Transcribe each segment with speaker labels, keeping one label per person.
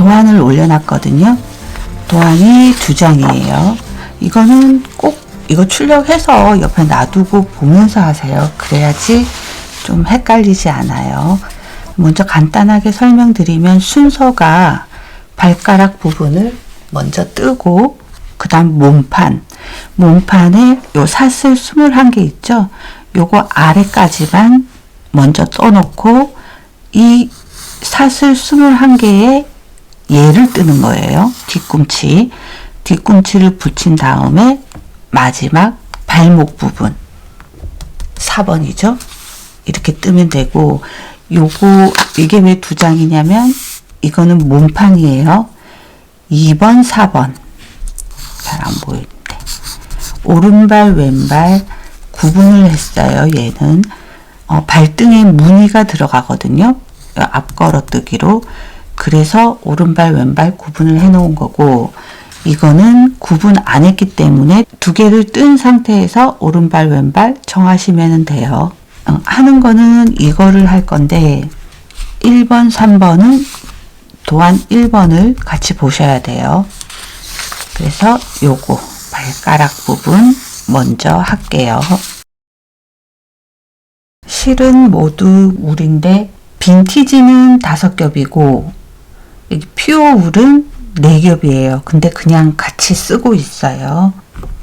Speaker 1: 도안을 올려놨거든요. 도안이 2장이에요. 이거는 꼭 이거 출력해서 옆에 놔두고 보면서 하세요. 그래야지 좀 헷갈리지 않아요. 먼저 간단하게 설명드리면 순서가 발가락 부분을 먼저 뜨고 그 다음 몸판에 요 사슬 21개 있죠. 요거 아래까지만 먼저 떠놓고 이 사슬 21개에 얘를 뜨는 거예요. 뒤꿈치를 붙인 다음에 마지막 발목 부분 4번이죠. 이렇게 뜨면 되고, 이게 왜 2장이냐면 이거는 몸판이에요. 2번 4번 잘 안 보이는데 오른발 왼발 구분을 했어요. 얘는 발등에 무늬가 들어가거든요. 앞걸어뜨기로. 그래서 오른발 왼발 구분을 해 놓은 거고, 이거는 구분 안 했기 때문에 2개를 뜬 상태에서 오른발 왼발 정하시면 돼요. 하는 거는 이거를 할 건데 1번 3번은 도안 1번을 같이 보셔야 돼요. 그래서 요거 발가락 부분 먼저 할게요. 실은 모두 울인데 빈티지는 5겹이고 여기 퓨어 울은 4겹이에요. 근데 그냥 같이 쓰고 있어요.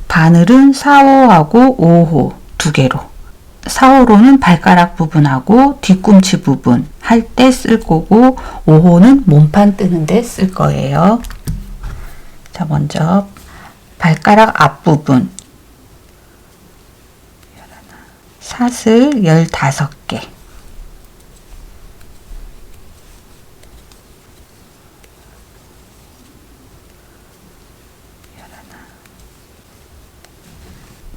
Speaker 1: 바늘은 4호하고 5호 2개로. 4호로는 발가락 부분하고 뒤꿈치 부분 할 때 쓸 거고, 5호는 몸판 뜨는데 쓸 거예요. 자, 먼저 발가락 앞부분 사슬 15개.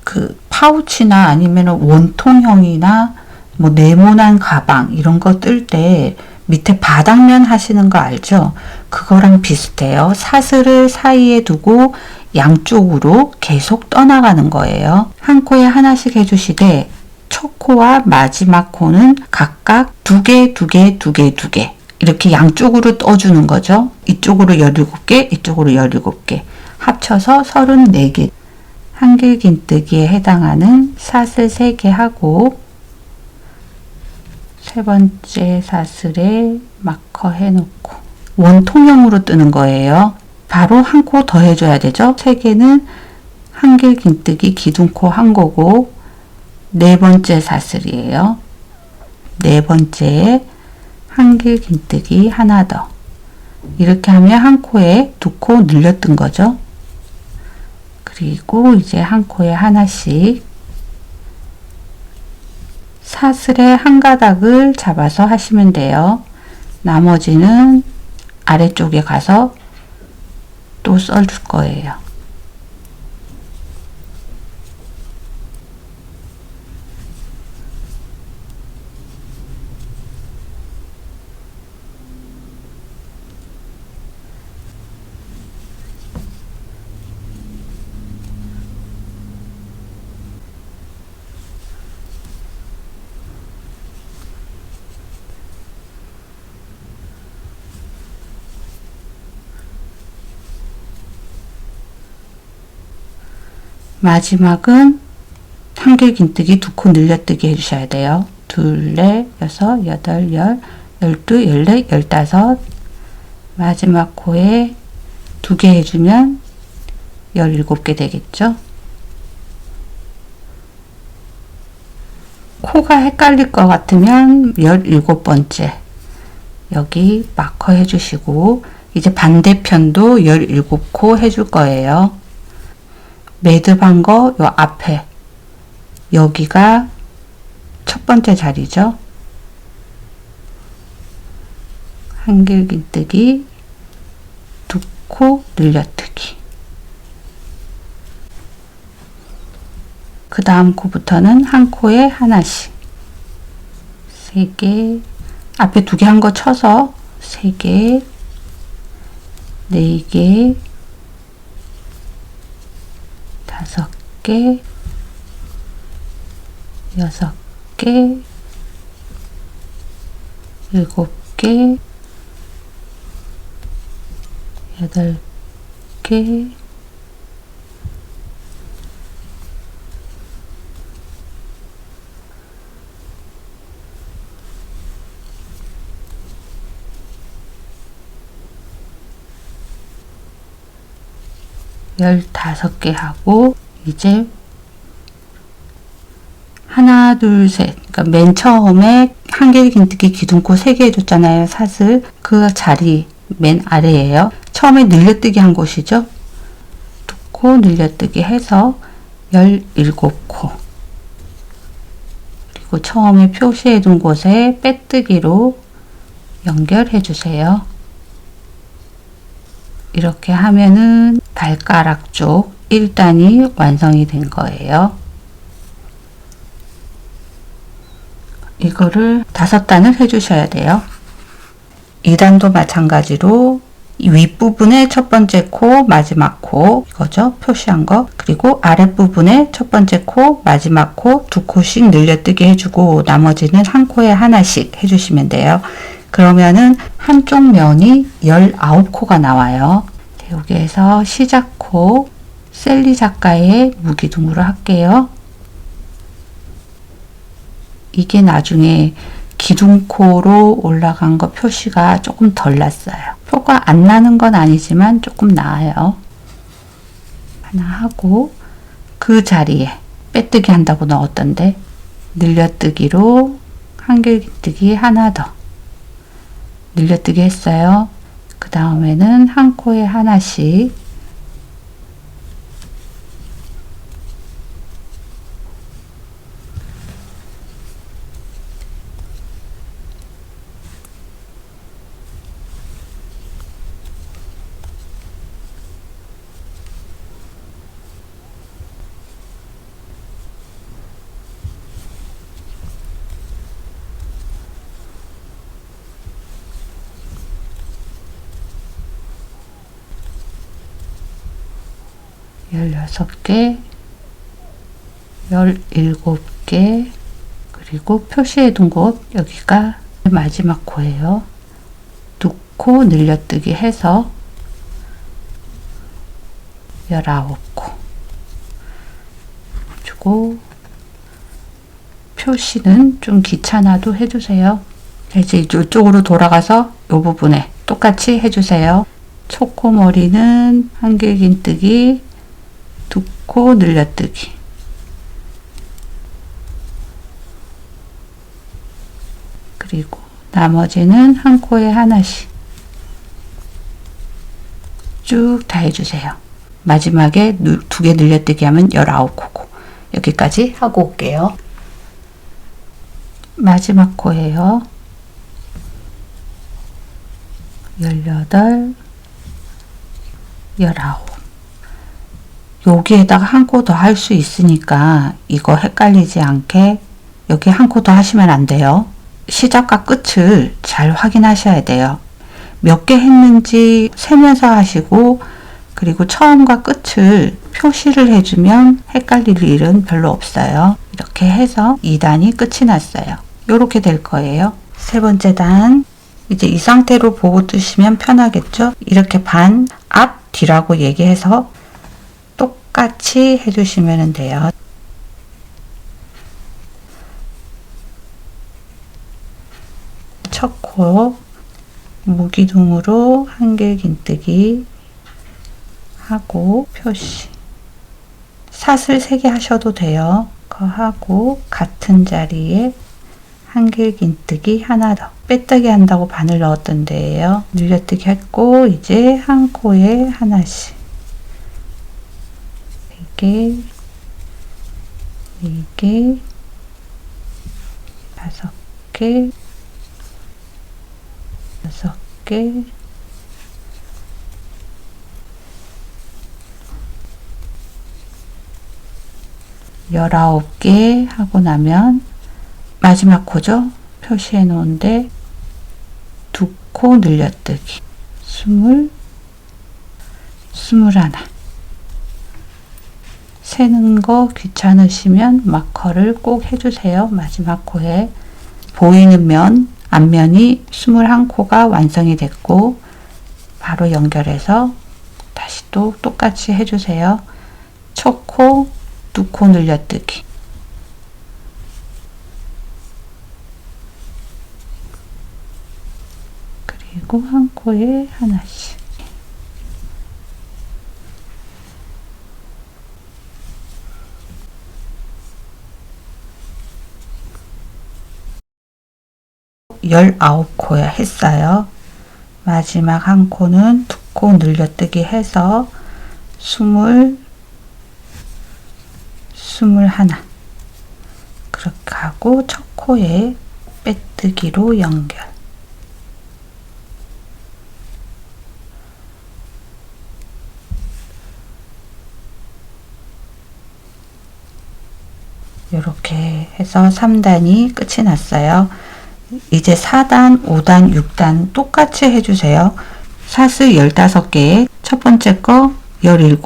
Speaker 1: 그 파우치나 아니면 원통형이나 뭐 네모난 가방 이런 거 뜰 때 밑에 바닥면 하시는 거 알죠? 그거랑 비슷해요. 사슬을 사이에 두고 양쪽으로 계속 떠나가는 거예요. 한 코에 하나씩 해주시되 첫 코와 마지막 코는 각각 2개 이렇게 양쪽으로 떠주는 거죠. 이쪽으로 17개, 이쪽으로 17개 합쳐서 34개. 한길긴뜨기에 해당하는 사슬 3개 하고, 3번째 사슬에 마커 해놓고 원통형으로 뜨는 거예요. 바로 한 코 더 해줘야 되죠. 3개는 한길긴뜨기 기둥코 한 거고, 4번째 사슬이에요. 4번째에 한길긴뜨기 하나 더. 이렇게 하면 한 코에 2코 늘려 뜬 거죠. 그리고 이제 한 코에 하나씩 사슬의 한 가닥을 잡아서 하시면 돼요. 나머지는 아래쪽에 가서 또 써줄 거예요. 마지막은 한길긴뜨기 2코 늘려뜨기 해주셔야 돼요. 2, 4, 6, 8, 10, 12, 14, 15. 마지막 코에 2개 해주면 17개 되겠죠. 코가 헷갈릴 것 같으면 17번째 여기 마커 해주시고, 이제 반대편도 17코 해줄 거예요. 매듭한 거 요 앞에 여기가 첫 번째 자리죠. 한길긴뜨기 2코 늘려뜨기. 그 다음 코부터는 한 코에 하나씩 3개, 앞에 2개 한 거 쳐서 3개, 4개, 5개, 6개, 7개, 8개, 15개 하고, 이제 하나, 둘, 셋. 그러니까 맨 처음에 한길긴뜨기 기둥코 3개 해줬잖아요. 사슬. 그 자리 맨 아래에요. 처음에 늘려뜨기 한 곳이죠. 두 코 늘려뜨기 해서 17코. 그리고 처음에 표시해둔 곳에 빼뜨기로 연결해 주세요. 이렇게 하면은 발가락 쪽 1단이 완성이 된 거예요. 이거를 5단을 해주셔야 돼요. 2단도 마찬가지로 윗부분에 첫 번째 코, 마지막 코, 이거죠. 표시한 거. 그리고 아랫부분에 첫 번째 코, 마지막 코 2코씩 늘려뜨기 해주고 나머지는 한 코에 하나씩 해주시면 돼요. 그러면은 한쪽 면이 19코가 나와요. 여기에서 시작코 셀리 작가의 무기둥으로 할게요. 이게 나중에 기둥코로 올라간 거 표시가 조금 덜 났어요. 표가 안 나는 건 아니지만 조금 나아요. 하나 하고 그 자리에 빼뜨기 한다고 넣었던데 늘려뜨기로 한길긴뜨기 하나 더 늘려뜨기 했어요. 그 다음에는 한 코에 하나씩 열여섯 개, 17개, 그리고 표시해둔 곳, 여기가 마지막 코예요. 2코 늘려뜨기 해서 19코 주고, 표시는 좀 귀찮아도 해주세요. 이제 이쪽으로 돌아가서 이 부분에 똑같이 해주세요. 초코머리는 한길긴뜨기 2코 늘려뜨기 그리고 나머지는 한 코에 하나씩 쭉 다 해주세요. 마지막에 2개 늘려뜨기 하면 19코고 여기까지 하고 올게요. 마지막 코예요. 18, 19 여기에다가 한 코 더 할 수 있으니까 이거 헷갈리지 않게 여기 한 코 더 하시면 안 돼요. 시작과 끝을 잘 확인하셔야 돼요. 몇 개 했는지 세면서 하시고 그리고 처음과 끝을 표시를 해주면 헷갈릴 일은 별로 없어요. 이렇게 해서 2단이 끝이 났어요. 이렇게 될 거예요. 세 번째 단 이제 이 상태로 보고 뜨시면 편하겠죠? 이렇게 반, 앞, 뒤라고 얘기해서 똑같이 해주시면 돼요. 첫 코 무기둥으로 한길긴뜨기 하고 표시 사슬 3개 하셔도 돼요. 그거 하고 같은 자리에 한길긴뜨기 하나 더 빼뜨기 한다고 바늘 넣었던 데예요. 늘려뜨기 했고 이제 한 코에 하나씩 4개 4개 5개 6개 19개 하고 나면 마지막 코죠. 표시해 놓은데 2코 늘려뜨기 20 21 세는 거 귀찮으시면 마커를 꼭 해주세요. 마지막 코에 보이는 면 앞면이 21코가 완성이 됐고 바로 연결해서 다시 또 똑같이 해주세요. 첫 코, 두 코 늘려뜨기. 그리고 한 코에 하나씩. 열아홉 코야 했어요. 마지막 한 코는 두 코 늘려뜨기 해서 21 그렇게 하고 첫 코에 빼뜨기로 연결. 이렇게 해서 3단이 끝이 났어요. 이제 4단, 5단, 6단 똑같이 해주세요. 사슬 15개에 첫 번째 거 17,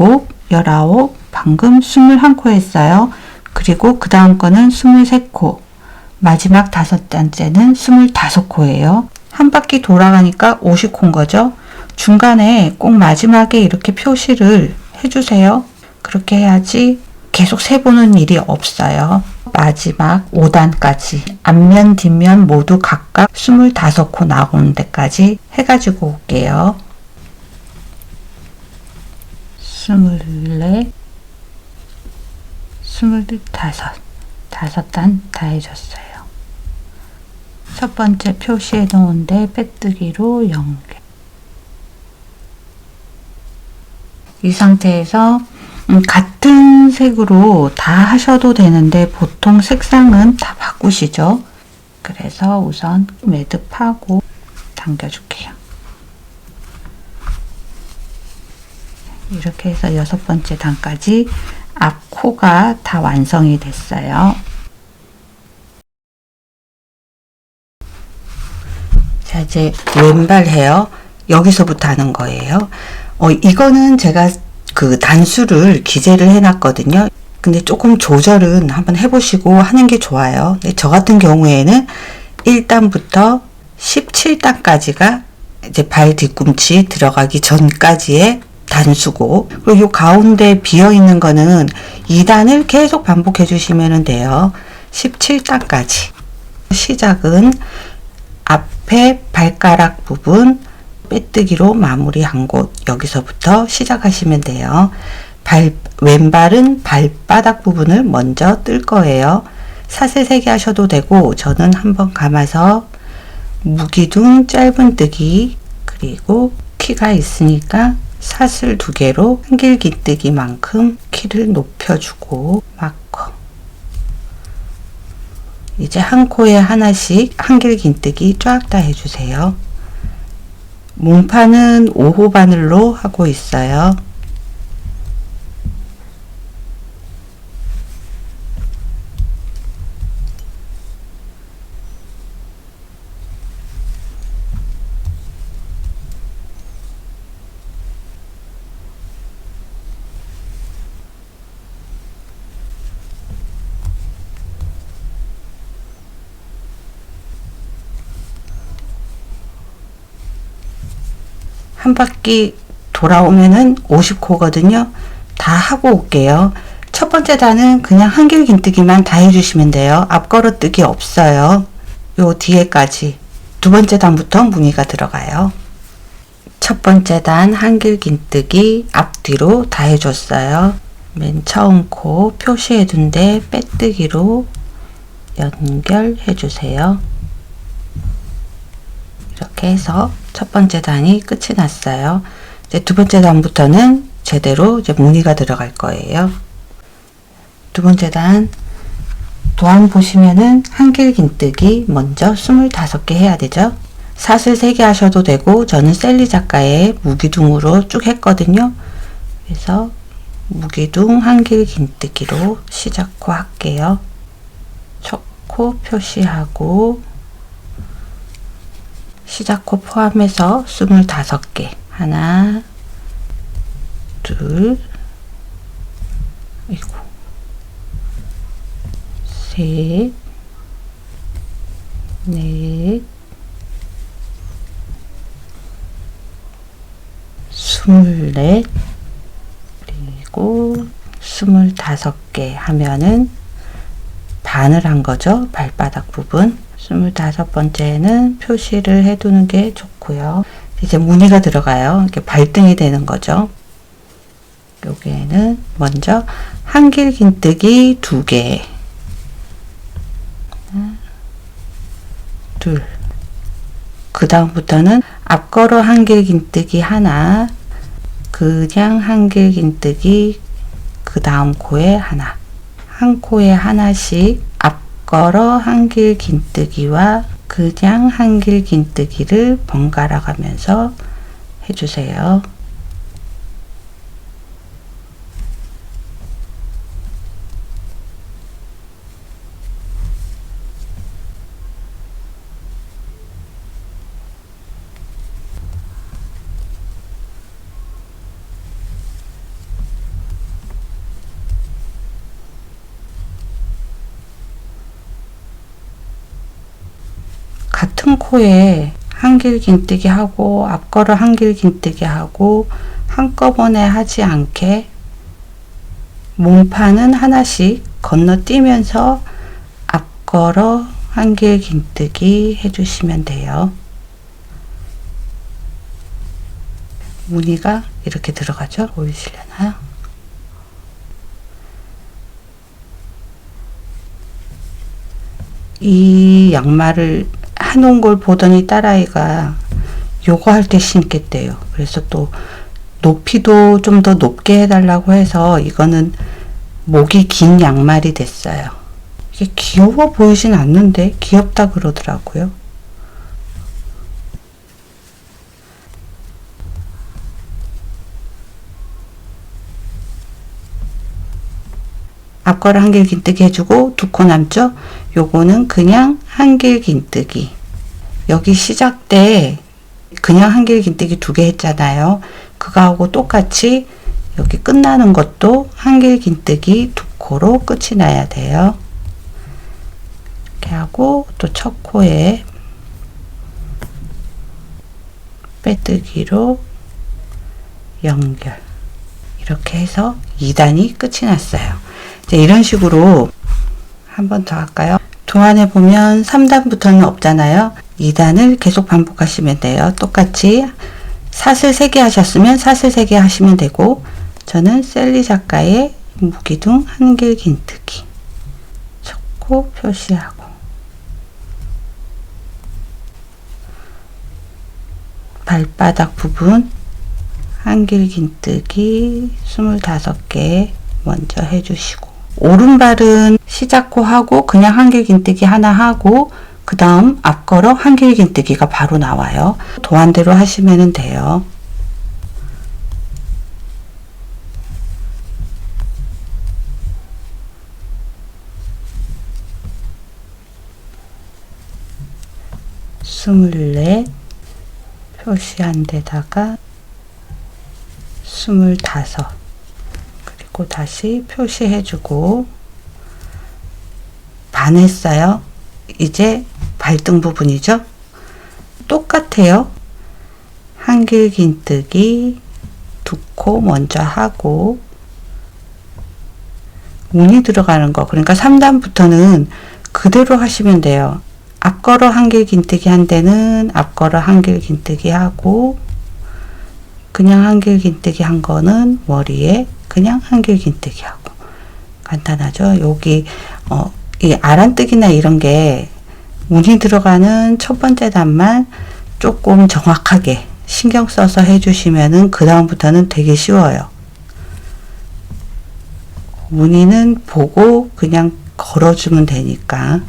Speaker 1: 19, 방금 21코 했어요. 그리고 그 다음 거는 23코, 마지막 다섯 단째는 25코예요. 한 바퀴 돌아가니까 50코인 거죠. 중간에 꼭 마지막에 이렇게 표시를 해주세요. 그렇게 해야지 계속 세보는 일이 없어요. 마지막 5단까지 앞면 뒷면 모두 각각 25코 나오는 데까지 해가지고 올게요. 24, 25, 다섯 단 다 해줬어요. 첫 번째 표시해 놓은데 빼뜨기로 연결. 이 상태에서 같은 색으로 다 하셔도 되는데 보통 색상은 다 바꾸시죠. 그래서 우선 매듭하고 당겨줄게요. 이렇게 해서 6번째 단까지 앞 코가 다 완성이 됐어요. 자, 이제 왼발 헤어 여기서부터 하는 거예요. 이거는 제가 그 단수를 기재를 해놨거든요. 근데 조금 조절은 한번 해보시고 하는 게 좋아요. 저 같은 경우에는 1단부터 17단까지가 이제 발 뒤꿈치 들어가기 전까지의 단수고, 그리고 요 가운데 비어 있는 거는 2단을 계속 반복해 주시면 돼요. 17단까지. 시작은 앞에 발가락 부분 빼뜨기로 마무리한 곳, 여기서부터 시작하시면 돼요. 왼발은 발바닥 부분을 먼저 뜰 거예요. 사슬 3개 하셔도 되고, 저는 한번 감아서 무기둥 짧은뜨기, 그리고 키가 있으니까 사슬 2개로 한길긴뜨기만큼 키를 높여주고 마커. 이제 한 코에 하나씩 한길긴뜨기 쫙 다 해주세요. 몸판은 5호 바늘로 하고 있어요. 한 바퀴 돌아오면은 50코거든요. 다 하고 올게요. 첫 번째 단은 그냥 한길긴뜨기만 다 해주시면 돼요. 앞걸어뜨기 없어요. 요 뒤에까지. 두 번째 단부터 무늬가 들어가요. 첫 번째 단 한길긴뜨기 앞뒤로 다 해줬어요. 맨 처음 코 표시해둔 데 빼뜨기로 연결해 주세요. 이렇게 해서 첫 번째 단이 끝이 났어요. 이제 두 번째 단부터는 제대로 이제 무늬가 들어갈 거예요. 두 번째 단 도안 보시면은 한길긴뜨기 먼저 25개 해야 되죠. 사슬 3개 하셔도 되고, 저는 셀리 작가의 무기둥으로 쭉 했거든요. 그래서 무기둥 한길긴뜨기로 시작코 할게요. 첫 코 표시하고 시작코 포함해서 25개. 하나, 둘, 아이고, 셋, 넷, 24 그리고 25개 하면은 반을 한 거죠. 발바닥 부분. 25번째는 표시를 해두는 게 좋고요. 이제 무늬가 들어가요. 이렇게 발등이 되는 거죠. 여기에는 먼저 한길긴뜨기 2개, 둘, 그 다음부터는 앞걸어 한길긴뜨기 하나, 그냥 한길긴뜨기 그 다음 코에 하나, 한 코에 하나씩 앞걸어 한길긴뜨기와 그냥 한길긴뜨기를 번갈아 가면서 해주세요. 같은 코에 한길긴뜨기 하고 앞걸어 한길긴뜨기 하고 한꺼번에 하지 않게 몸판은 하나씩 건너뛰면서 앞걸어 한길긴뜨기 해주시면 돼요. 무늬가 이렇게 들어가죠? 보이시려나요? 이 양말을 해놓은 걸 보더니 딸아이가 요거 할 때 신겠대요. 그래서 또 높이도 좀 더 높게 해달라고 해서 이거는 목이 긴 양말이 됐어요. 이게 귀여워 보이진 않는데 귀엽다 그러더라고요. 앞걸어 한길긴뜨기 해주고 2코 남죠? 요거는 그냥 한길긴뜨기. 여기 시작 때 그냥 한길긴뜨기 2개 했잖아요. 그거하고 똑같이 여기 끝나는 것도 한길긴뜨기 2코로 끝이 나야 돼요. 이렇게 하고 또 첫 코에 빼뜨기로 연결. 이렇게 해서 2단이 끝이 났어요. 이제 이런 식으로 한 번 더 할까요? 도안에 보면 3단부터는 없잖아요. 2단을 계속 반복하시면 돼요. 똑같이 사슬 3개 하셨으면 사슬 3개 하시면 되고, 저는 셀리 작가의 무기둥 한길긴뜨기 첫 코 표시하고 발바닥 부분 한길긴뜨기 25개 먼저 해주시고, 오른발은 시작 코 하고 그냥 한길긴뜨기 하나 하고 그 다음 앞걸어 한길긴뜨기가 바로 나와요. 도안대로 하시면 돼요. 스물넷 표시한 데다가 25 그리고 다시 표시해주고 반 했어요. 이제 발등 부분이죠. 똑같아요. 한길긴뜨기 2코 먼저 하고 무늬 들어가는 거, 그러니까 3단부터는 그대로 하시면 돼요. 앞걸어 한길긴뜨기 한 데는 앞걸어 한길긴뜨기 하고 그냥 한길긴뜨기 한 거는 머리에 그냥 한길긴뜨기 하고. 간단하죠? 여기 이 아란뜨기나 이런 게 무늬 들어가는 첫 번째 단만 조금 정확하게 신경 써서 해주시면은 그 다음부터는 되게 쉬워요. 무늬는 보고 그냥 걸어주면 되니까.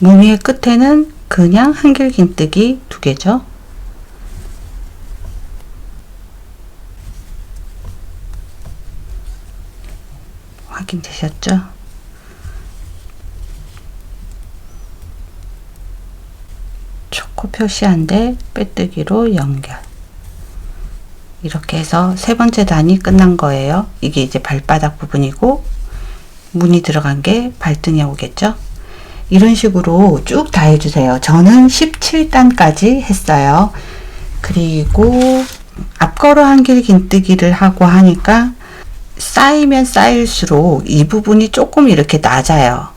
Speaker 1: 무늬의 끝에는 그냥 한길긴뜨기 2개죠. 확인되셨죠? 초코 표시한 데 빼뜨기로 연결. 이렇게 해서 세 번째 단이 끝난 거예요. 이게 이제 발바닥 부분이고 무늬 들어간 게 발등에 오겠죠? 이런 식으로 쭉 다 해주세요. 저는 17단까지 했어요. 그리고 앞걸어 한길 긴뜨기를 하고 하니까 쌓이면 쌓일수록 이 부분이 조금 이렇게 낮아요.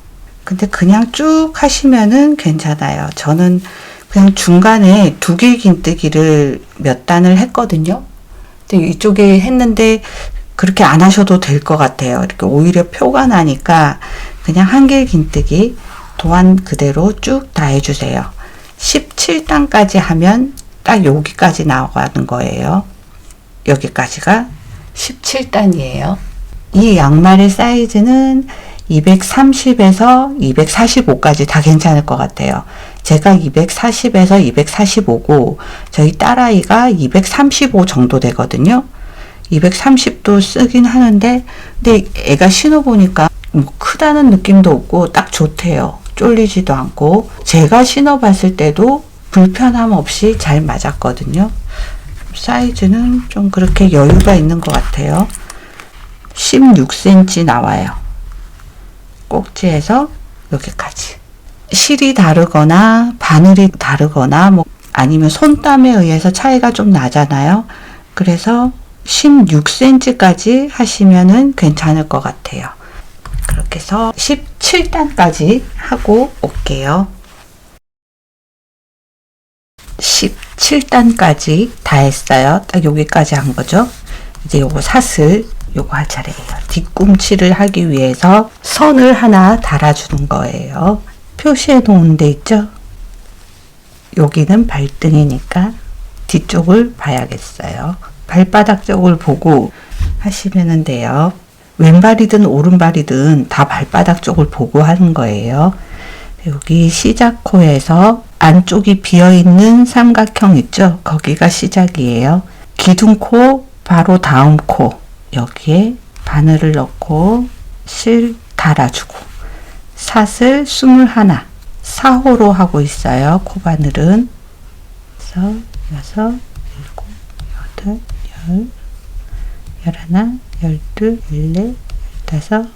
Speaker 1: 근데 그냥 쭉 하시면은 괜찮아요. 저는 그냥 중간에 두 길 긴뜨기를 몇 단을 했거든요. 근데 이쪽에 했는데 그렇게 안 하셔도 될 것 같아요. 이렇게 오히려 표가 나니까 그냥 한 길 긴뜨기 도안 그대로 쭉 다 해주세요. 17단까지 하면 딱 여기까지 나가는 거예요. 여기까지가 17단이에요. 이 양말의 사이즈는 230에서 245까지 다 괜찮을 것 같아요. 제가 240에서 245고 저희 딸아이가 235 정도 되거든요. 230도 쓰긴 하는데 근데 애가 신어보니까 뭐 크다는 느낌도 없고 딱 좋대요. 쫄리지도 않고 제가 신어봤을 때도 불편함 없이 잘 맞았거든요. 사이즈는 좀 그렇게 여유가 있는 것 같아요. 16cm 나와요. 꼭지에서 여기까지. 실이 다르거나 바늘이 다르거나 뭐 아니면 손땀에 의해서 차이가 좀 나잖아요. 그래서 16cm까지 하시면은 괜찮을 것 같아요. 그렇게 해서 17단까지 하고 올게요. 17단까지 다 했어요. 딱 여기까지 한 거죠. 이제 요거 사슬 요거 할 차례예요. 뒤꿈치를 하기 위해서 선을 하나 달아주는 거예요. 표시해 놓은 데 있죠? 여기는 발등이니까 뒤쪽을 봐야겠어요. 발바닥 쪽을 보고 하시면 돼요. 왼발이든 오른발이든 다 발바닥 쪽을 보고 하는 거예요. 여기 시작코에서 안쪽이 비어있는 삼각형 있죠? 거기가 시작이에요. 기둥코 바로 다음 코 여기에 바늘을 넣고 실 달아주고 사슬 21 4호로 하고 있어요. 코바늘은 그래서 6, 7, 8, 10, 11, 12, 14,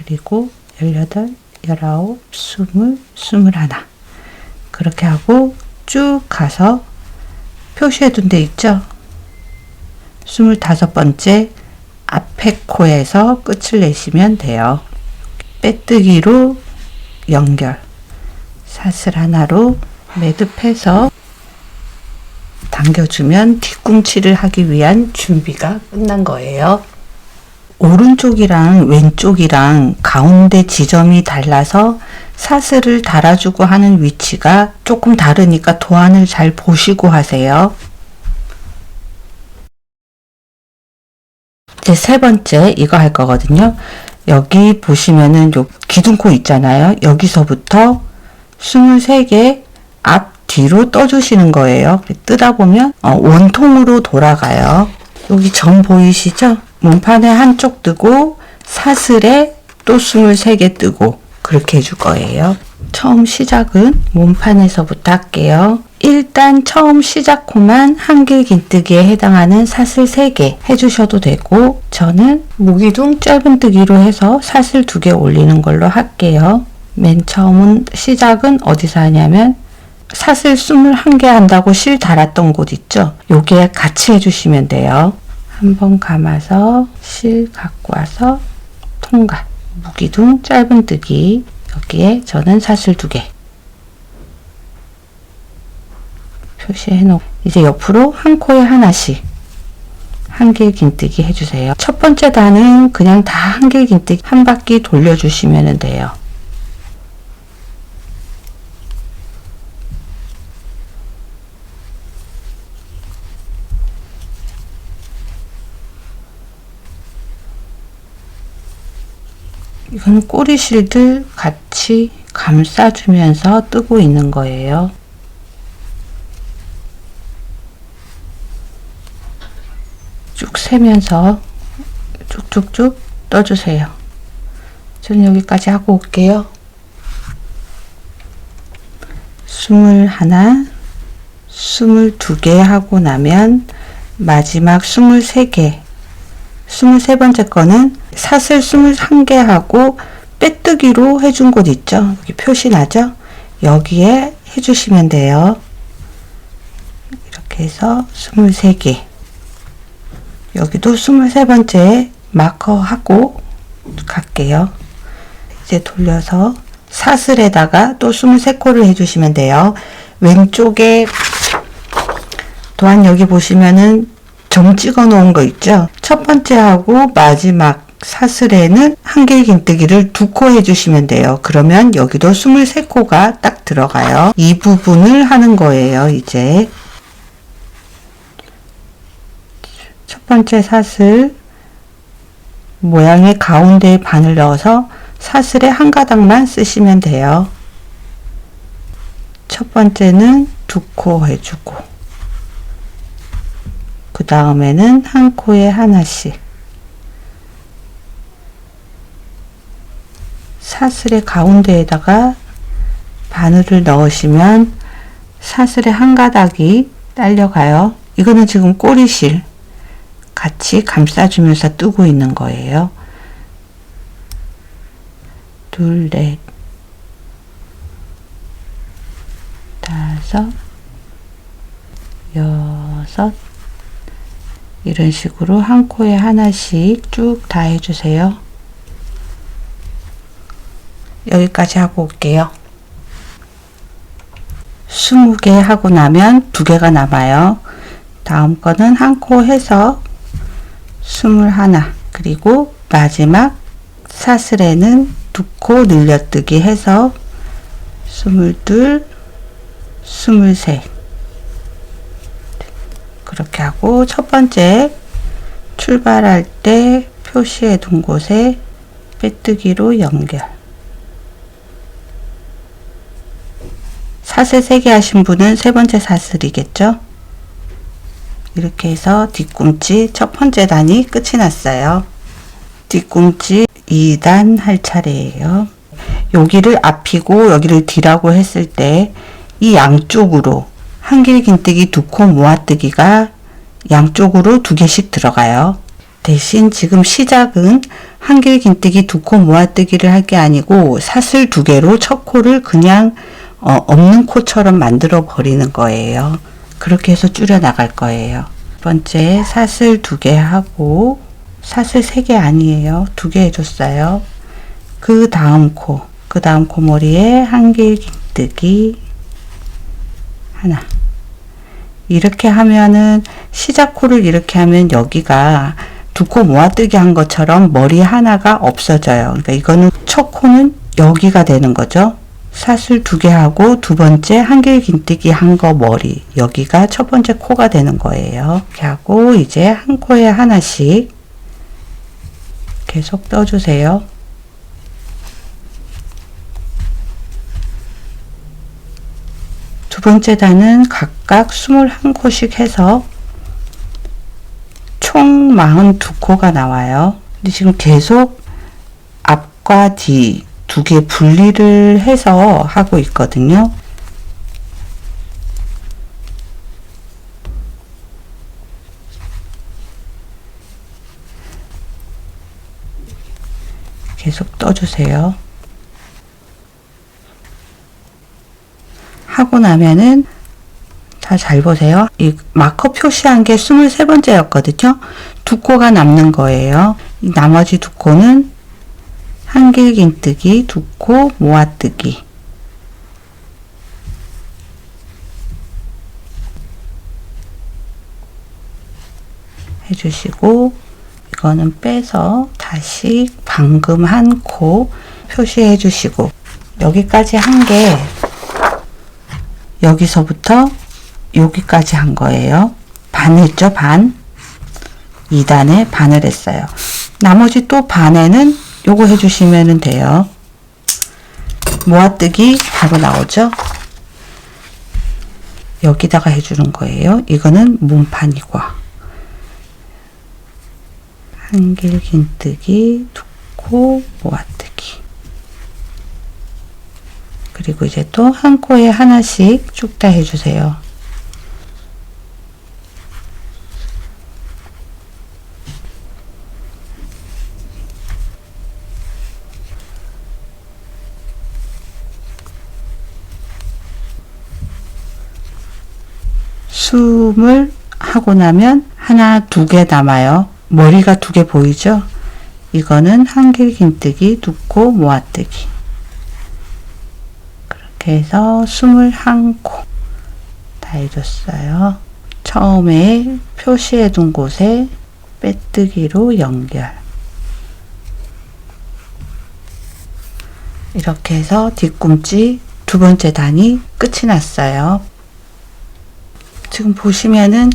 Speaker 1: 15, 18, 19, 20, 21 그렇게 하고 쭉 가서 표시해 둔 데 있죠? 25번째 앞에 코에서 끝을 내시면 돼요. 빼뜨기로 연결 사슬 하나로 매듭해서 당겨주면 뒤꿈치를 하기 위한 준비가 끝난 거예요. 오른쪽이랑 왼쪽이랑 가운데 지점이 달라서 사슬을 달아주고 하는 위치가 조금 다르니까 도안을 잘 보시고 하세요. 이제 세 번째 이거 할 거거든요. 여기 보시면은 요 기둥코 있잖아요. 여기서부터 23개 앞 뒤로 떠주시는 거예요. 뜨다 보면 원통으로 돌아가요. 여기 점 보이시죠? 몸판에 한쪽 뜨고 사슬에 또 23개 뜨고 그렇게 해줄 거예요. 처음 시작은 몸판에서부터 할게요. 일단 처음 시작 코만 한길 긴뜨기에 해당하는 사슬 3개 해주셔도 되고 저는 무기둥 짧은뜨기로 해서 사슬 2개 올리는 걸로 할게요. 맨 처음은 시작은 어디서 하냐면 사슬 21개 한다고 실 달았던 곳 있죠? 요게 같이 해주시면 돼요. 한번 감아서 실 갖고 와서 통과 무기둥 짧은뜨기 여기에 저는 사슬 2개 표시해 놓고 이제 옆으로 한 코에 하나씩 한길 긴뜨기 해주세요. 첫 번째 단은 그냥 다 한길 긴뜨기 한 바퀴 돌려주시면 돼요. 이건 꼬리실들 같이 감싸주면서 뜨고 있는 거예요. 쭉 세면서 쭉쭉쭉 떠주세요. 저는 여기까지 하고 올게요. 21, 22개 하고 나면 마지막 23개, 23번째 거는 사슬 21개 하고 빼뜨기로 해준 곳 있죠? 여기 표시 나죠? 여기에 해주시면 돼요. 이렇게 해서 23개. 여기도 23번째 마커하고 갈게요. 이제 돌려서 사슬에다가 또 23코를 해주시면 돼요. 왼쪽에 또한 여기 보시면은 점 찍어 놓은 거 있죠? 첫 번째 하고 마지막 사슬에는 한길긴뜨기를 2코 해주시면 돼요. 그러면 여기도 23코가 딱 들어가요. 이 부분을 하는 거예요. 이제 첫 번째 사슬 모양의 가운데에 바늘 넣어서 사슬에 한 가닥만 쓰시면 돼요. 첫 번째는 2코 해주고 그 다음에는 한 코에 하나씩 사슬의 가운데에다가 바늘을 넣으시면 사슬의 한 가닥이 딸려가요. 이거는 지금 꼬리실 같이 감싸주면서 뜨고 있는 거예요. 둘, 넷, 다섯, 여섯 이런 식으로 한 코에 하나씩 쭉 다 해주세요. 여기까지 하고 올게요. 20개 하고 나면 2개가 남아요. 다음 거는 한 코 해서 21 그리고 마지막 사슬에는 2코 늘려뜨기 해서 22, 23 그렇게 하고 첫 번째 출발할 때 표시해 둔 곳에 빼뜨기로 연결. 사슬 3개 하신 분은 세 번째 사슬이겠죠? 이렇게 해서 뒤꿈치 첫 번째 단이 끝이 났어요. 뒤꿈치 2단 할 차례예요. 여기를 앞이고 여기를 뒤라고 했을 때 이 양쪽으로 한길긴뜨기 2코 모아뜨기가 양쪽으로 2개씩 들어가요. 대신 지금 시작은 한길긴뜨기 2코 모아뜨기를 할 게 아니고 사슬 2개로 첫 코를 그냥 없는 코처럼 만들어 버리는 거예요. 그렇게 해서 줄여 나갈 거예요. 첫 번째 사슬 2개 하고 사슬 3개 아니에요. 2개 해줬어요. 그 다음 코 머리에 한길긴뜨기 하나. 이렇게 하면은 시작 코를 이렇게 하면 여기가 2코 모아뜨기 한 것처럼 머리 하나가 없어져요. 그러니까 이거는 첫 코는 여기가 되는 거죠. 사슬 2개 하고 두 번째 한길긴뜨기 한 거 머리 여기가 첫 번째 코가 되는 거예요. 이렇게 하고 이제 한 코에 하나씩 계속 떠주세요. 두 번째 단은 각각 21코씩 해서 총 42코가 나와요. 근데 지금 계속 앞과 뒤 2개 분리를 해서 하고 있거든요. 계속 떠주세요. 하고 나면은 다 잘 보세요. 이 마커 표시한 게 23번째였거든요. 2코가 남는 거예요. 이 나머지 2코는 한길긴뜨기 2코 모아뜨기 해주시고 이거는 빼서 다시 방금 한 코 표시해 주시고 여기까지 한 게 여기서부터 여기까지 한 거예요. 반 했죠? 반. 2단에 반을 했어요. 나머지 또 반에는 요거 해주시면 돼요. 모아뜨기 바로 나오죠? 여기다가 해주는 거예요. 이거는 몸판이고 한길긴뜨기 2코 코 모아뜨기. 그리고 이제 또 한 코에 하나씩 쭉 다 해주세요. 숨을 하고 나면 하나, 두 개 남아요. 머리가 두 개 보이죠? 이거는 한길긴뜨기, 두 코 모아뜨기. 그렇게 해서 21코 다 해줬어요. 처음에 표시해 둔 곳에 빼뜨기로 연결. 이렇게 해서 뒤꿈치 두 번째 단이 끝이 났어요. 지금 보시면은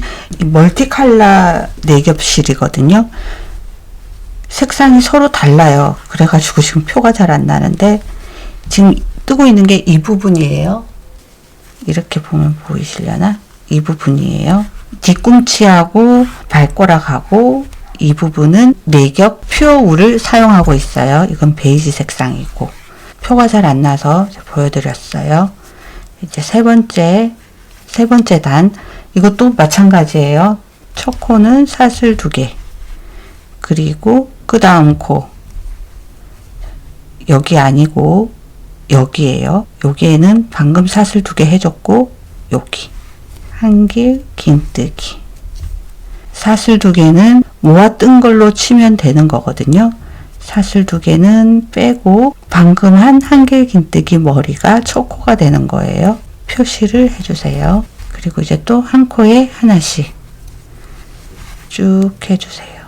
Speaker 1: 멀티컬러 네겹실이거든요. 색상이 서로 달라요. 그래가지고 지금 표가 잘 안 나는데, 지금 뜨고 있는 게 이 부분이에요. 이렇게 보면 보이시려나? 이 부분이에요. 뒤꿈치하고 발가락하고 이 부분은 네겹 퓨어울을 사용하고 있어요. 이건 베이지 색상이고, 표가 잘 안 나서 보여드렸어요. 이제 세 번째 단, 이것도 마찬가지예요. 첫 코는 사슬 2개, 그리고 그 다음 코, 여기 아니고 여기에요. 여기에는 방금 사슬 2개 해줬고, 여기 한길 긴뜨기. 사슬 2개는 모아 뜬 걸로 치면 되는 거거든요. 사슬 2개는 빼고 방금 한 한길 긴뜨기 머리가 첫 코가 되는 거예요. 표시를 해주세요. 그리고 이제 또 한 코에 하나씩 쭉 해주세요.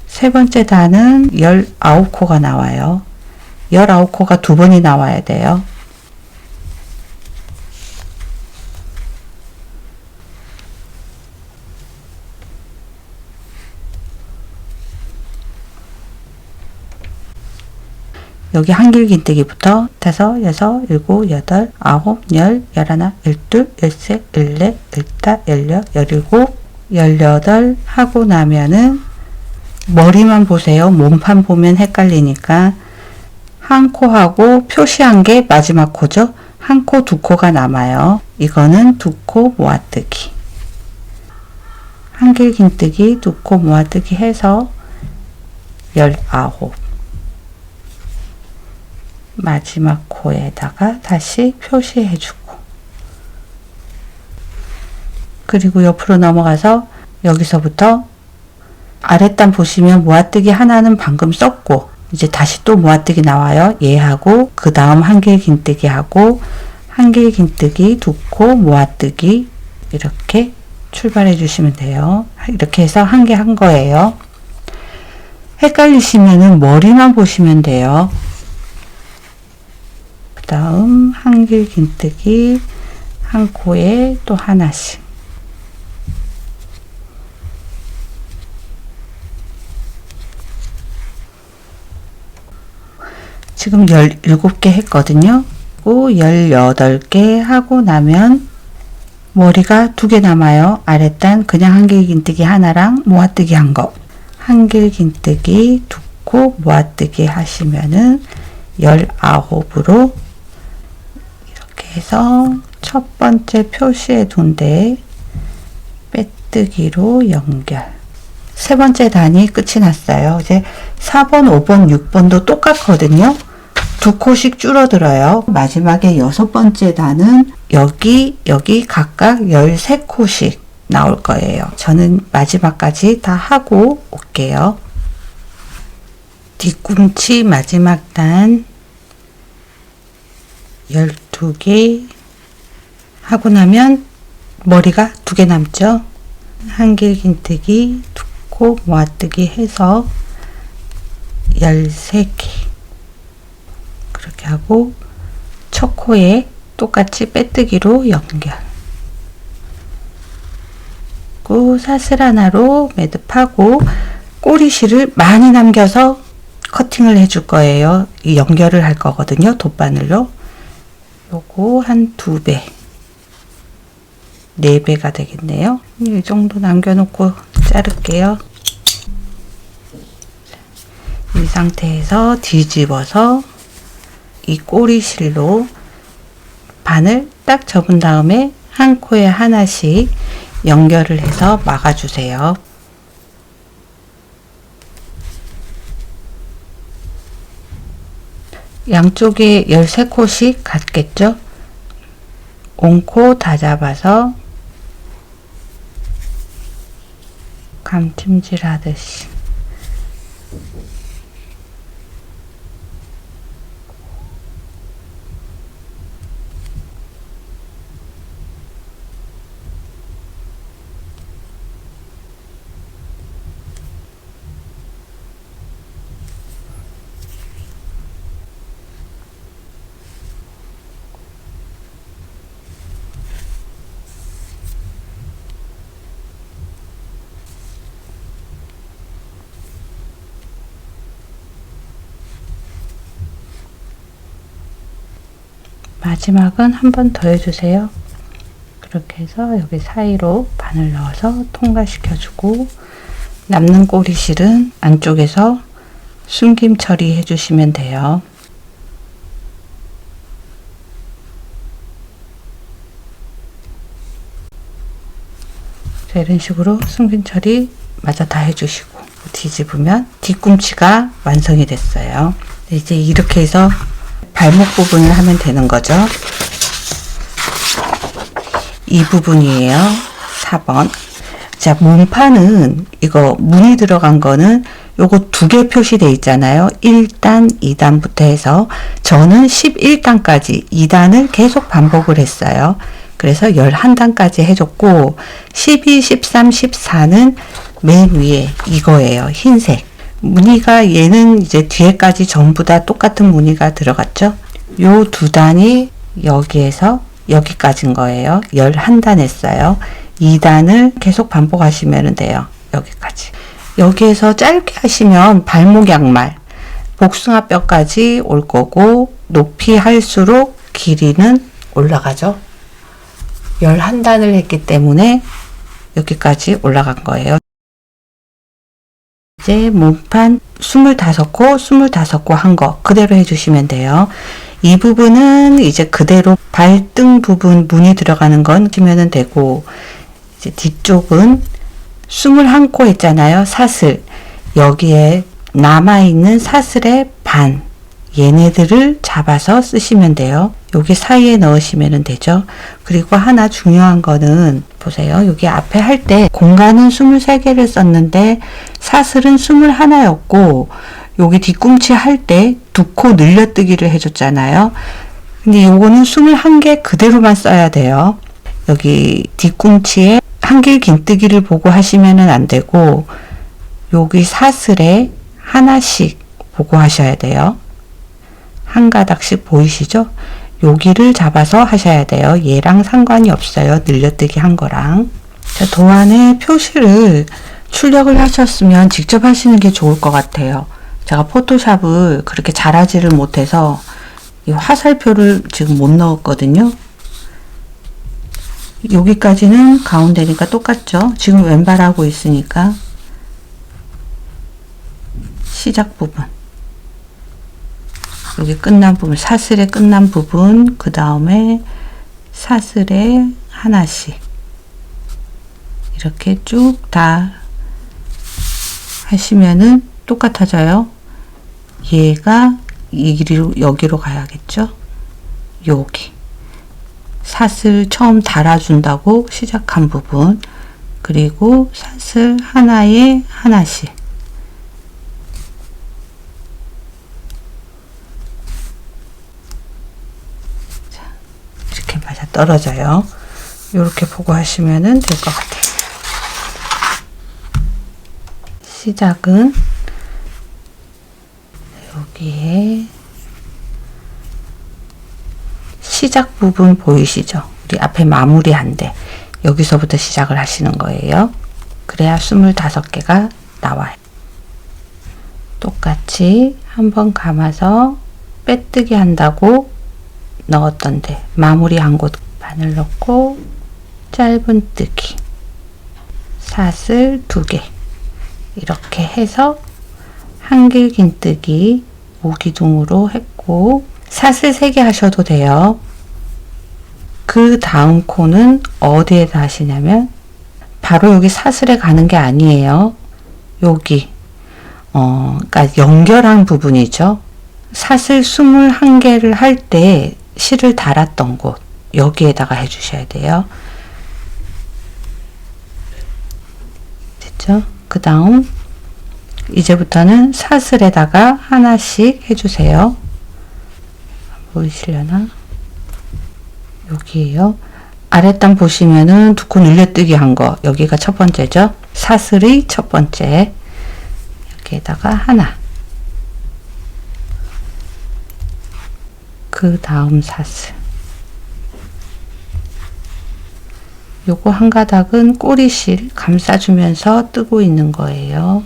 Speaker 1: 세 번째 단은 19코가 나와요. 19코가 두 번이 나와야 돼요. 여기 한길긴뜨기부터 5, 6, 7, 8, 9, 10, 11, 12, 13, 14, 15, 16, 17, 18 하고 나면은 머리만 보세요. 몸판 보면 헷갈리니까 한 코하고 표시한 게 마지막 코죠. 한 코, 두 코가 남아요. 이거는 두 코 모아뜨기. 한길긴뜨기, 두 코 모아뜨기 해서 19. 마지막 코에다가 다시 표시해주고, 그리고 옆으로 넘어가서 여기서부터 아랫단 보시면 모아뜨기 하나는 방금 썼고, 이제 다시 또 모아뜨기 나와요. 얘하고 그 다음 한길긴뜨기 하고, 한길긴뜨기, 두 코 모아뜨기, 이렇게 출발해 주시면 돼요. 이렇게 해서 한 개 한 거예요. 헷갈리시면은 머리만 보시면 돼요. 그 다음 한길긴뜨기, 한 코에 또 하나씩. 지금 17개 했거든요. 18개 하고 나면 머리가 2개 남아요. 아랫단 그냥 한길긴뜨기 하나랑 모아뜨기 한 거. 한길긴뜨기 두 코 모아뜨기 하시면은 19으로 이렇게 해서 첫 번째 표시해 둔 데 빼뜨기로 연결. 세 번째 단이 끝이 났어요. 이제 4번, 5번, 6번도 똑같거든요. 두 코씩 줄어들어요. 마지막에 여섯 번째 단은 여기 각각 13코씩 나올 거예요. 저는 마지막까지 다 하고 올게요. 뒤꿈치 마지막 단 12개 하고 나면 머리가 2개 남죠. 한길긴뜨기, 두 코 모아뜨기 해서 13개. 그렇게 하고 첫 코에 똑같이 빼뜨기로 연결. 그리고 사슬 하나로 매듭하고 꼬리실을 많이 남겨서 커팅을 해줄 거예요. 이 연결을 할 거거든요. 돗바늘로. 요거 한 2배, 4배가 되겠네요. 이 정도 남겨놓고 자를게요. 이 상태에서 뒤집어서 이 꼬리실로 바늘 딱 접은 다음에 한 코에 하나씩 연결을 해서 막아주세요. 양쪽에 13코씩 같겠죠? 온코 다 잡아서 감찜질 하듯이 마지막은 한 번 더 해주세요. 그렇게 해서 여기 사이로 바늘 넣어서 통과시켜주고 남는 꼬리실은 안쪽에서 숨김 처리 해주시면 돼요. 이런 식으로 숨김 처리 마저 다 해주시고 뒤집으면 뒤꿈치가 완성이 됐어요. 이제 이렇게 해서 발목 부분을 하면 되는 거죠. 이 부분이에요. 4번. 자, 몸판은 이거 무늬 들어간 거는 요거 2개 표시되어 있잖아요. 1단, 2단부터 해서 저는 11단까지 2단을 계속 반복을 했어요. 그래서 11단까지 해줬고 12, 13, 14는 맨 위에 이거예요. 흰색. 무늬가 얘는 이제 뒤에까지 전부 다 똑같은 무늬가 들어갔죠. 요 2단이 여기에서 여기까지인 거예요. 11단 했어요. 2단을 계속 반복하시면 돼요. 여기까지. 여기에서 짧게 하시면 발목 양말, 복숭아뼈까지 올 거고 높이 할수록 길이는 올라가죠. 11단을 했기 때문에 여기까지 올라간 거예요. 이제 몸판 25코, 25코 한 거 그대로 해주시면 돼요. 이 부분은 이제 그대로 발등 부분 무늬 들어가는 건 하시면 되고, 이제 뒤쪽은 21코 했잖아요. 사슬. 여기에 남아있는 사슬의 반. 얘네들을 잡아서 쓰시면 돼요. 여기 사이에 넣으시면 되죠. 그리고 하나 중요한 거는 보세요. 여기 앞에 할 때 공간은 23개를 썼는데 사슬은 21였고 여기 뒤꿈치 할 때 2코 늘려뜨기를 해줬잖아요. 근데 요거는 21개 그대로만 써야 돼요. 여기 뒤꿈치에 한길 긴뜨기를 보고 하시면 안 되고 여기 사슬에 하나씩 보고 하셔야 돼요. 한 가닥씩 보이시죠? 여기를 잡아서 하셔야 돼요. 얘랑 상관이 없어요. 늘려뜨기 한 거랑. 자, 도안에 표시를 출력을 하셨으면 직접 하시는 게 좋을 것 같아요. 제가 포토샵을 그렇게 잘하지를 못해서 이 화살표를 지금 못 넣었거든요. 여기까지는 가운데니까 똑같죠? 지금 왼발하고 있으니까 시작 부분. 여기 끝난 부분, 사슬의 끝난 부분, 그 다음에 사슬에 하나씩 이렇게 쭉 다 하시면은 똑같아져요. 얘가 여기로 가야겠죠. 여기 사슬 처음 달아준다고 시작한 부분, 그리고 사슬 하나에 하나씩 이렇게 맞아 떨어져요. 이렇게 보고 하시면은 될 것 같아요. 시작은 여기에 시작 부분 보이시죠? 우리 앞에 마무리한데 여기서부터 시작을 하시는 거예요. 그래야 25개가 나와요. 똑같이 한번 감아서 빼뜨기 한다고 넣었던데 마무리한 곳 바늘 넣고 짧은 뜨기 사슬 2개 이렇게 해서 한길긴뜨기 모기둥으로 했고 사슬 3개 하셔도 돼요. 그 다음 코는 어디에다 하시냐면 바로 여기 사슬에 가는 게 아니에요. 여기 그러니까 연결한 부분이죠. 사슬 21개를 할 때 실을 달았던 곳 여기에다가 해주셔야 돼요. 됐죠? 그 다음 이제부터는 사슬에다가 하나씩 해주세요. 보이시려나? 여기에요. 아랫단 보시면은 두 코 늘려뜨기 한 거 여기가 첫 번째죠. 사슬이 첫 번째. 여기에다가 하나. 그 다음 사슬. 요거 한 가닥은 꼬리실 감싸주면서 뜨고 있는 거예요.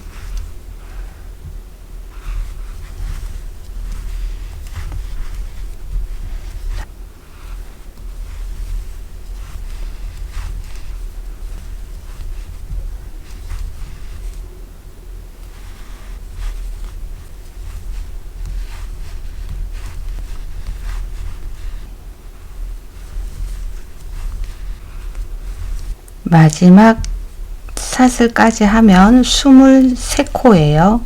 Speaker 1: 마지막 사슬까지 하면 23코예요.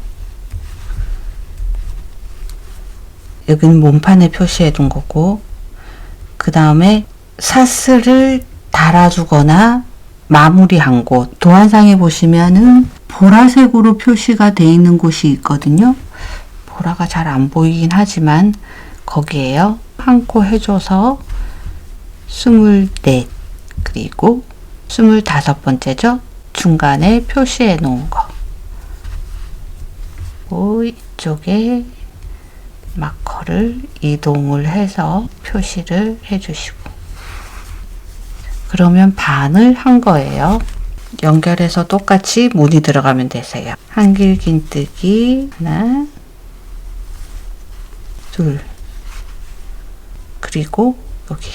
Speaker 1: 여기는 몸판에 표시해 둔 거고 그 다음에 사슬을 달아주거나 마무리한 곳 도안상에 보시면은 보라색으로 표시가 되어 있는 곳이 있거든요. 보라가 잘 안 보이긴 하지만 거기에요. 한 코 해줘서 24 그리고 25번째죠. 중간에 표시해 놓은 거. 이쪽에 마커를 이동을 해서 표시를 해 주시고 그러면 반을 한 거예요. 연결해서 똑같이 무늬 들어가면 되세요. 한길긴뜨기 하나 둘 그리고 여기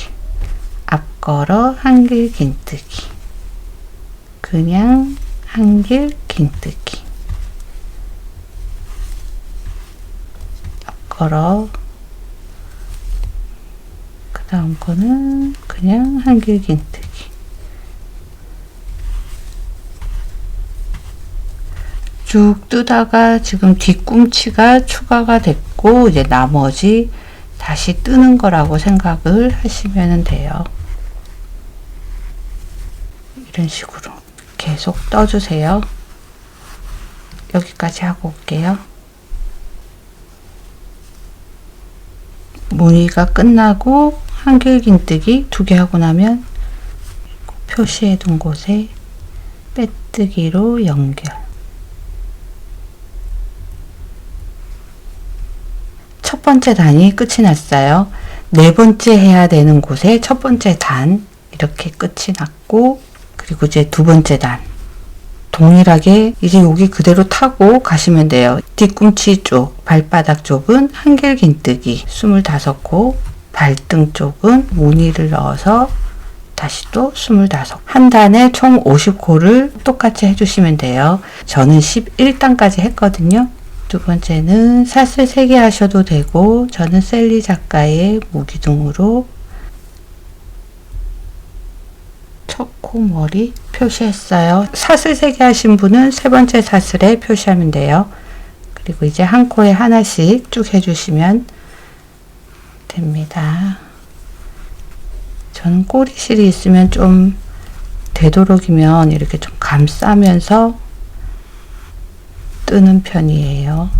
Speaker 1: 앞걸어 한길긴뜨기 그냥 한길긴뜨기 앞걸어 그 다음 거는 그냥 한길긴뜨기 쭉 뜨다가 지금 뒤꿈치가 추가가 됐고 이제 나머지 다시 뜨는 거라고 생각을 하시면 돼요. 이런 식으로 계속 떠주세요. 여기까지 하고 올게요. 무늬가 끝나고 한길긴뜨기 2개 하고 나면 표시해 둔 곳에 빼뜨기로 연결. 첫 번째 단이 끝이 났어요. 네 번째 해야 되는 곳에 첫 번째 단 이렇게 끝이 났고 그리고 이제 두 번째 단 동일하게 이제 여기 그대로 타고 가시면 돼요. 뒤꿈치 쪽 발바닥 쪽은 한길긴뜨기 25코 발등 쪽은 무늬를 넣어서 다시 또 25. 한 단에 총 50코를 똑같이 해주시면 돼요. 저는 11단까지 했거든요. 두 번째는 사슬 3개 하셔도 되고 저는 셀리 작가의 무기둥으로 첫 코 머리 표시했어요. 사슬 3개 하신 분은 세 번째 사슬에 표시하면 돼요. 그리고 이제 한 코에 하나씩 쭉 해주시면 됩니다. 저는 꼬리실이 있으면 좀 되도록이면 이렇게 좀 감싸면서 뜨는 편이에요.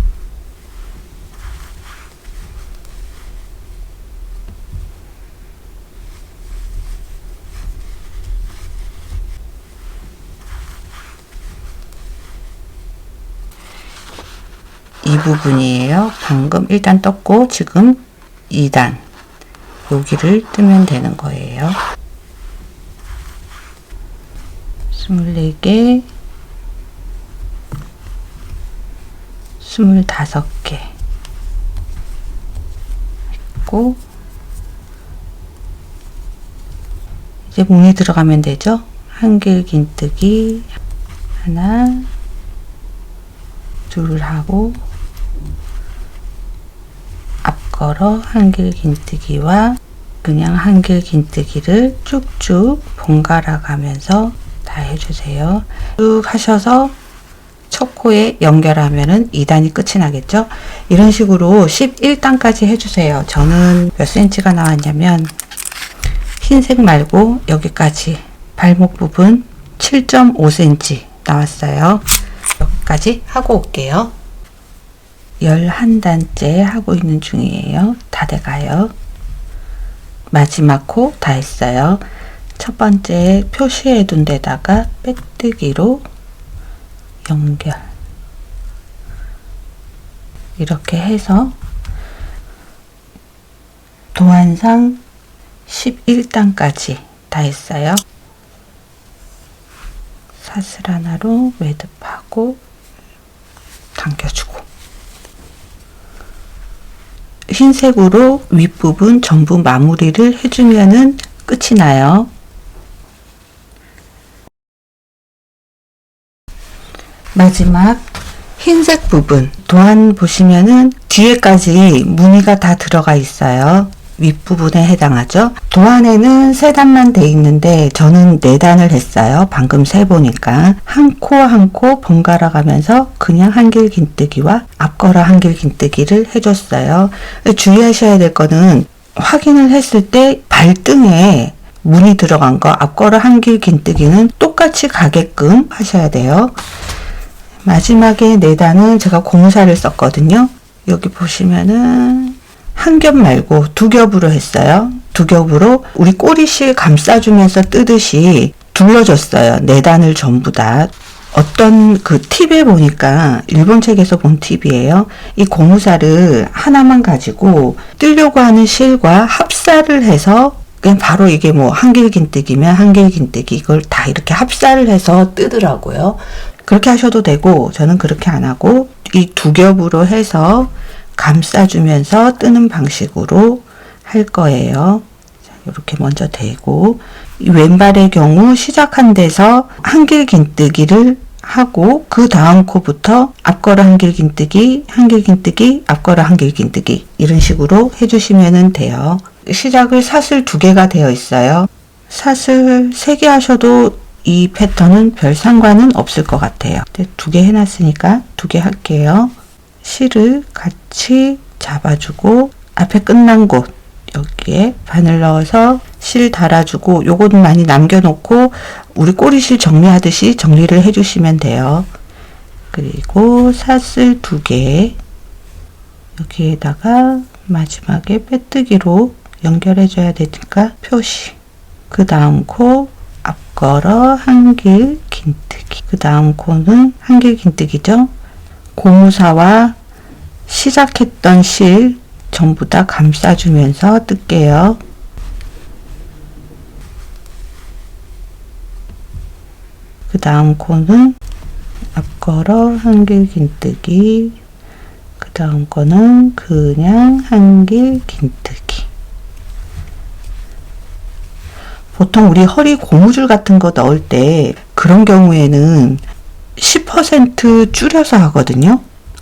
Speaker 1: 이 부분이에요. 방금 1단 떴고 지금 2단 여기를 뜨면 되는 거예요. 24개 25개 했고 이제 무늬 들어가면 되죠. 한길긴뜨기 하나 둘 하고 앞걸어 한길 긴뜨기와 그냥 한길 긴뜨기를 쭉쭉 번갈아 가면서 다 해주세요. 쭉 하셔서 첫 코에 연결하면은 2단이 끝이 나겠죠. 이런 식으로 11단까지 해주세요. 저는 몇 cm가 나왔냐면 흰색 말고 여기까지 발목 부분 7.5cm 나왔어요. 여기까지 하고 올게요. 11단째 하고 있는 중이에요. 다 돼가요. 마지막 코 다 했어요. 첫 번째 표시해 둔 데다가 빼뜨기로 연결. 이렇게 해서 도안상 11단까지 다 했어요. 사슬 하나로 매듭하고 당겨주고 흰색으로 윗부분 전부 마무리를 해주면은 끝이 나요. 마지막 흰색 부분 도안 보시면은 뒤에까지 무늬가 다 들어가 있어요. 윗부분에 해당하죠. 도안에는 3단만 돼 있는데 저는 4단을 했어요. 방금 세보니까 한 코 한 코 번갈아 가면서 그냥 한길 긴뜨기와 앞걸어 한길 긴뜨기를 해줬어요. 주의하셔야 될 거는 확인을 했을 때 발등에 무늬 들어간 거 앞걸어 한길 긴뜨기는 똑같이 가게끔 하셔야 돼요. 마지막에 4단은 제가 고무살을 썼거든요. 여기 보시면은 한 겹 말고 2겹으로 했어요. 2겹으로 우리 꼬리실 감싸주면서 뜨듯이 둘러줬어요. 4단을 전부 다. 어떤 그 팁에 보니까 일본 책에서 본 팁이에요. 이 고무살을 하나만 가지고 뜨려고 하는 실과 합사를 해서 그냥 바로 이게 뭐 한길 긴뜨기면 한길 긴뜨기 이걸 다 이렇게 합사를 해서 뜨더라고요. 그렇게 하셔도 되고 저는 그렇게 안 하고 이 2겹으로 해서 감싸주면서 뜨는 방식으로 할 거예요. 자, 이렇게 먼저 대고 왼발의 경우 시작한 데서 한길 긴뜨기를 하고 그 다음 코부터 앞걸어 한길 긴뜨기, 한길 긴뜨기, 앞걸어 한길 긴뜨기 이런 식으로 해주시면 돼요. 시작을 사슬 2개가 되어 있어요. 사슬 3개 하셔도 이 패턴은 별 상관은 없을 것 같아요. 2개 해놨으니까 2개 할게요. 실을 같이 잡아주고 앞에 끝난 곳 여기에 바늘 넣어서 실 달아주고 요거는 많이 남겨놓고 우리 꼬리실 정리하듯이 정리를 해주시면 돼요. 그리고 사슬 2개 여기에다가 마지막에 빼뜨기로 연결해줘야 되니까 표시. 그 다음 코 앞걸어 한길 긴뜨기. 그 다음 코는 한길 긴뜨기죠. 고무사와 시작했던 실 전부 다 감싸주면서 뜰게요. 그 다음 코는 앞걸어 한길 긴뜨기. 그 다음 거는 그냥 한길 긴뜨기. 보통 우리 허리 고무줄 같은 거 넣을 때 그런 경우에는 10% 줄여서 하거든요.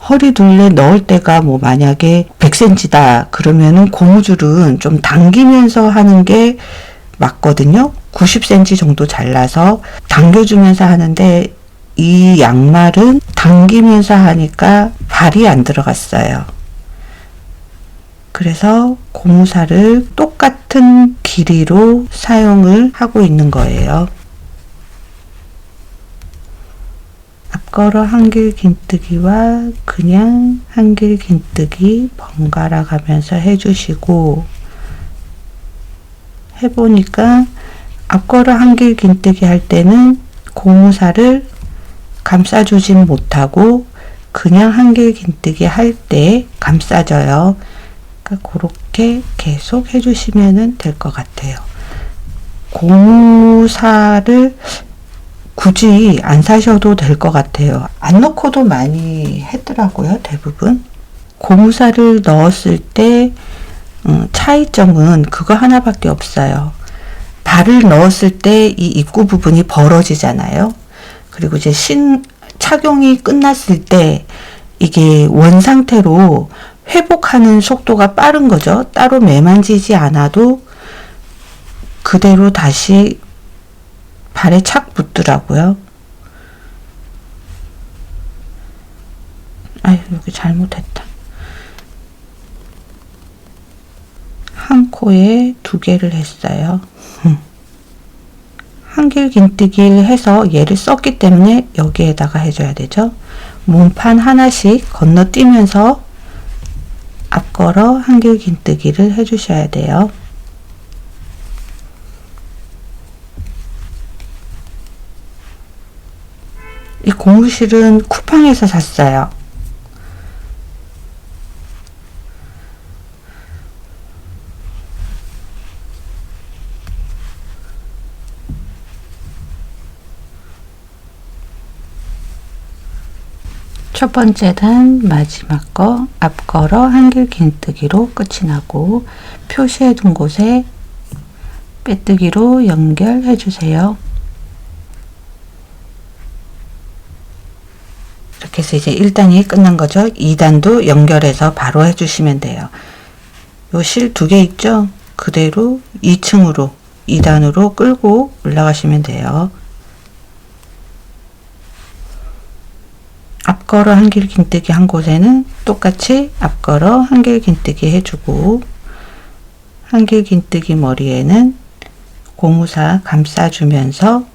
Speaker 1: 허리 둘레 넣을 때가 뭐 만약에 100cm다 그러면은 고무줄은 좀 당기면서 하는 게 맞거든요. 90cm 정도 잘라서 당겨주면서 하는데 이 양말은 당기면서 하니까 발이 안 들어갔어요. 그래서 고무살을 똑같은 길이로 사용을 하고 있는 거예요. 앞걸어 한길 긴뜨기와 그냥 한길 긴뜨기 번갈아 가면서 해주시고 해보니까 앞걸어 한길 긴뜨기 할 때는 고무살을 감싸주진 못하고 그냥 한길 긴뜨기 할 때 감싸져요. 그러니까 그렇게 계속 해주시면 될 것 같아요. 고무살을 굳이 안 사셔도 될 것 같아요. 안 넣고도 많이 했더라고요. 대부분. 고무살을 넣었을 때 차이점은 그거 하나밖에 없어요. 발을 넣었을 때 이 입구 부분이 벌어지잖아요. 그리고 이제 착용이 끝났을 때 이게 원 상태로 회복하는 속도가 빠른 거죠. 따로 매만지지 않아도 그대로 다시 발에 착 붙더라고요. 아유, 여기 잘못했다. 한 코에 2개를 했어요. 한길 긴뜨기를 해서 얘를 썼기 때문에 여기에다가 해줘야 되죠. 몸판 하나씩 건너뛰면서 앞걸어 한길 긴뜨기를 해주셔야 돼요. 이 고무실은 쿠팡에서 샀어요. 첫 번째 단 마지막 거 앞걸어 한길 긴뜨기로 끝이 나고 표시해 둔 곳에 빼뜨기로 연결해 주세요. 이렇게 해서 이제 1단이 끝난 거죠. 2단도 연결해서 바로 해주시면 돼요. 요 실 2개 있죠? 그대로 2층으로 2단으로 끌고 올라가시면 돼요. 앞걸어 한길 긴뜨기 한 곳에는 똑같이 앞걸어 한길 긴뜨기 해주고 한길 긴뜨기 머리에는 고무사 감싸주면서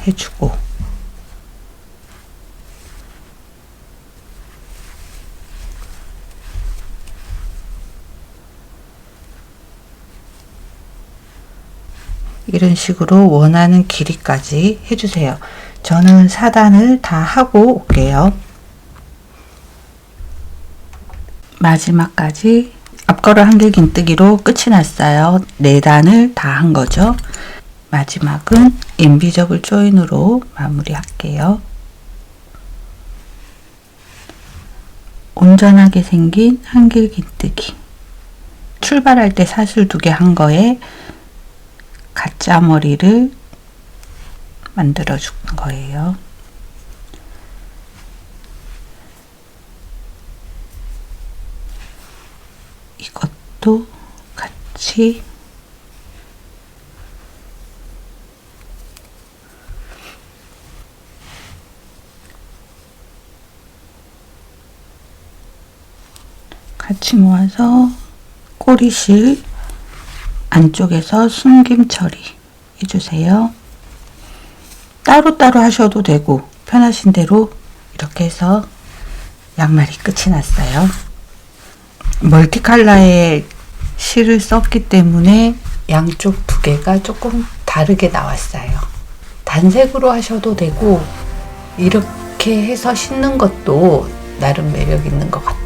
Speaker 1: 해주고 이런 식으로 원하는 길이까지 해주세요. 저는 4단을 다 하고 올게요. 마지막까지 앞걸어 한길 긴뜨기로 끝이 났어요. 4단을 다 한 거죠. 마지막은 인비저블 조인으로 마무리 할게요. 온전하게 생긴 한길 긴뜨기. 출발할 때 사슬 2개 한 거에 가짜 머리를 만들어 주는 거예요. 이것도 같이 모아서 꼬리실 안쪽에서 숨김 처리 해주세요. 따로따로 하셔도 되고 편하신 대로 이렇게 해서 양말이 끝이 났어요. 멀티컬러의 실을 썼기 때문에 양쪽 2개가 조금 다르게 나왔어요. 단색으로 하셔도 되고 이렇게 해서 신는 것도 나름 매력 있는 것 같아요.